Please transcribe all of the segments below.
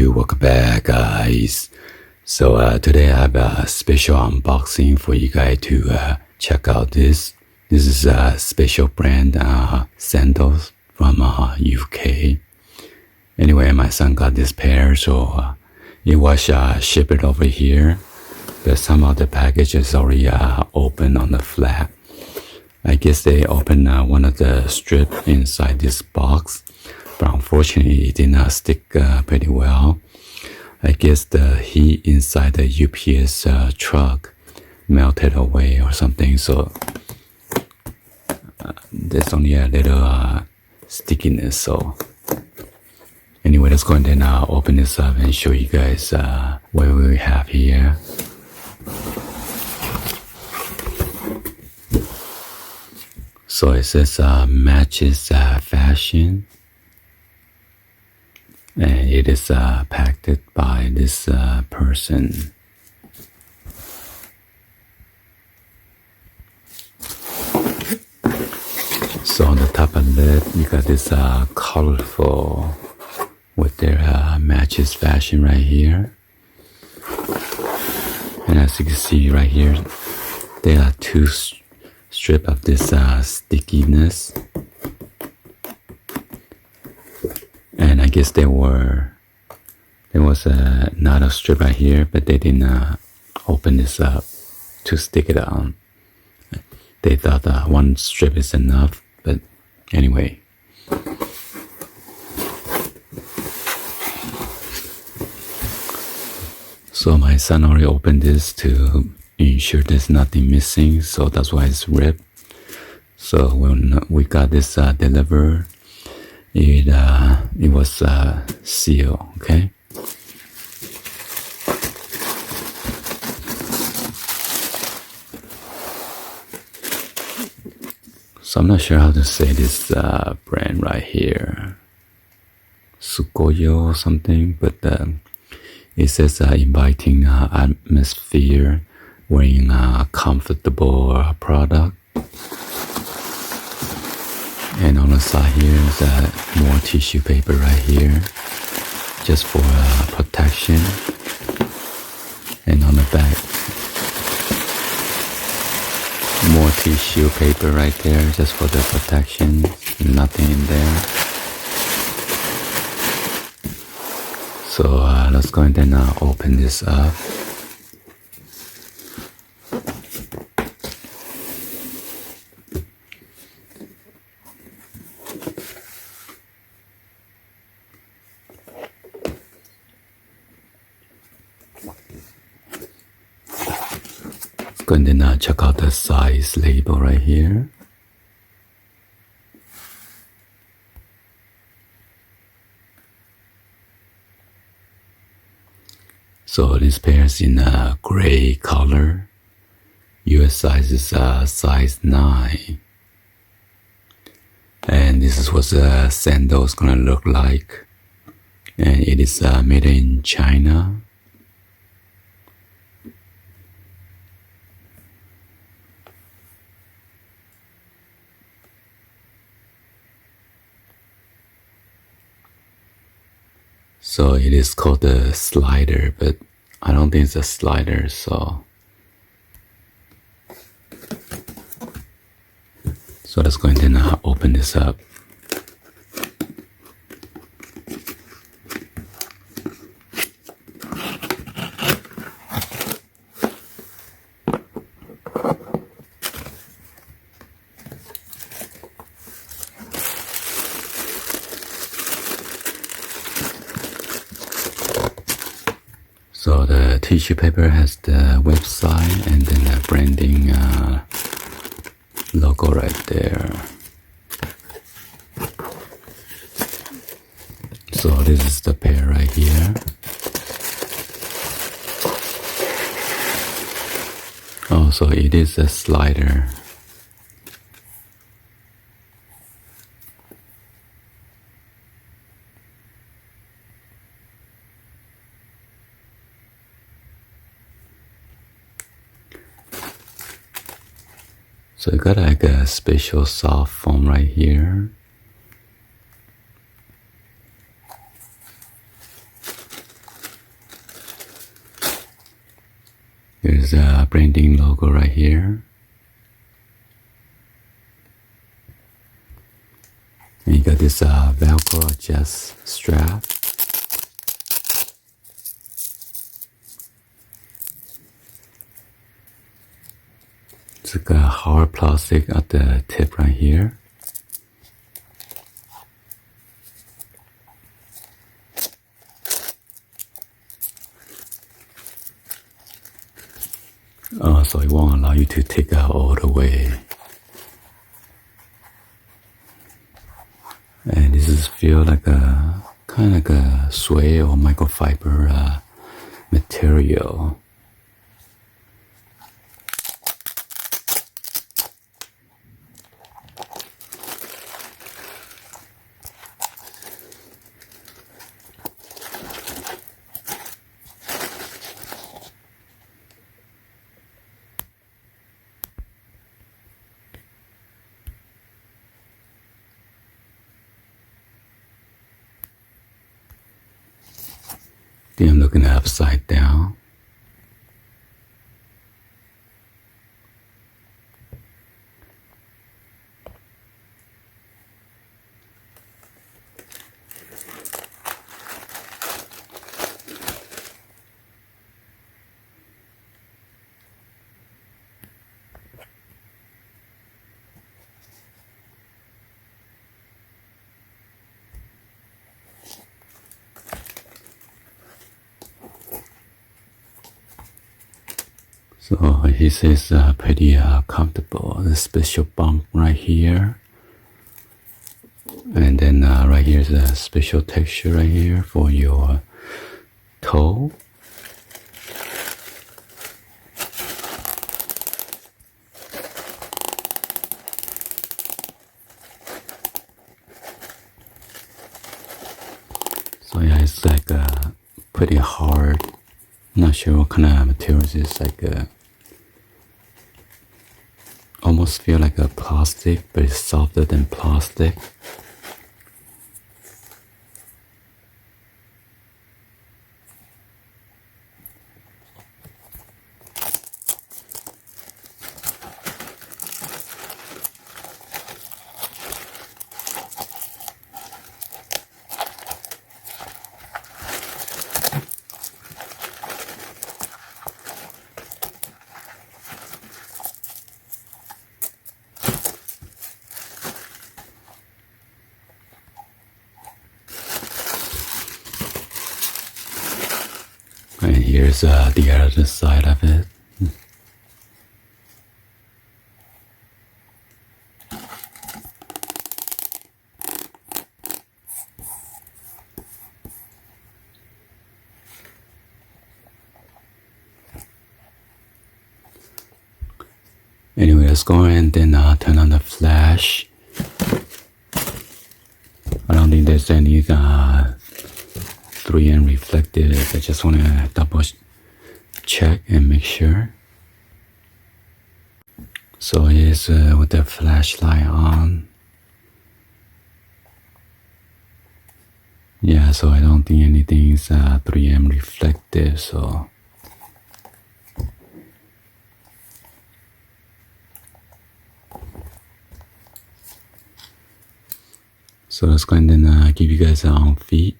welcome back guys. So today I have a special unboxing for you guys to check out this. This is a special brand Sandals from UK. Anyway, my son got this pair, so it was shipped over here, but some of the package is already open on the flap. I guess they opened one of the strips inside this box, but unfortunately it did not stick pretty well. I guess the heat inside the UPS truck melted away or something, so there's only a little stickiness. So anyway, let's go ahead and open this up and show you guys what we have here. So it says matches fashion, and it is packed by this person. So on the top of it, you got this colorful with their matches fashion right here. And as you can see right here, there are two strips of this stickiness. And I guess there was another strip right here, but they didn't open this up to stick it on. They thought one strip is enough, but anyway. So my son already opened this to ensure there's nothing missing, so that's why it's ripped. So when we got this delivered, it was sealed, okay? So I'm not sure how to say this brand right here, SUICOKE or something, but it says inviting atmosphere, wearing a comfortable product. And on the side here is more tissue paper right here, just for protection. And on the back, more tissue paper right there, just for the protection. Nothing in there. So let's go ahead and open this up. And then check out the size label right here. So this pair is in a gray color. US size is size 9. And this is what the sandal is gonna look like. And it is made in China. So it is called the slider, but I don't think it's a slider, so let's go ahead and open this up. So the tissue paper has the website and then the branding logo right there. So this is the pair right here. Oh, so it is a slider. So I got like a special soft foam right here. There's a branding logo right here. And you got this Velcro adjust strap. It's like a hard plastic at the tip right here. So it won't allow you to take out all the way. And this is feel like a kind of like a suede or microfiber material. Then I'm looking upside down. So this is pretty comfortable. The special bump right here. And then right here is a special texture right here for your toe. So yeah, it's like pretty hard. Not sure what kind of materials it's like almost feel like a plastic, but it's softer than plastic. And here's the other side of it. Anyway, let's go and then turn on the flash. I don't think there's any 3M reflective. I just want to double check and make sure. So it is with the flashlight on. Yeah, so I don't think anything is 3M reflective, so. So let's go and then give you guys on feet.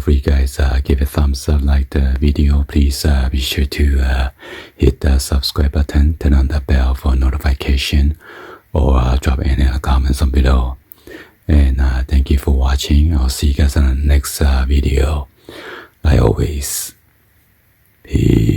before you guys give a thumbs up, like the video, please be sure to hit the subscribe button, turn on the bell for notification, or drop any comments on below. And thank you for watching. I'll see you guys on the next video. Like always, peace.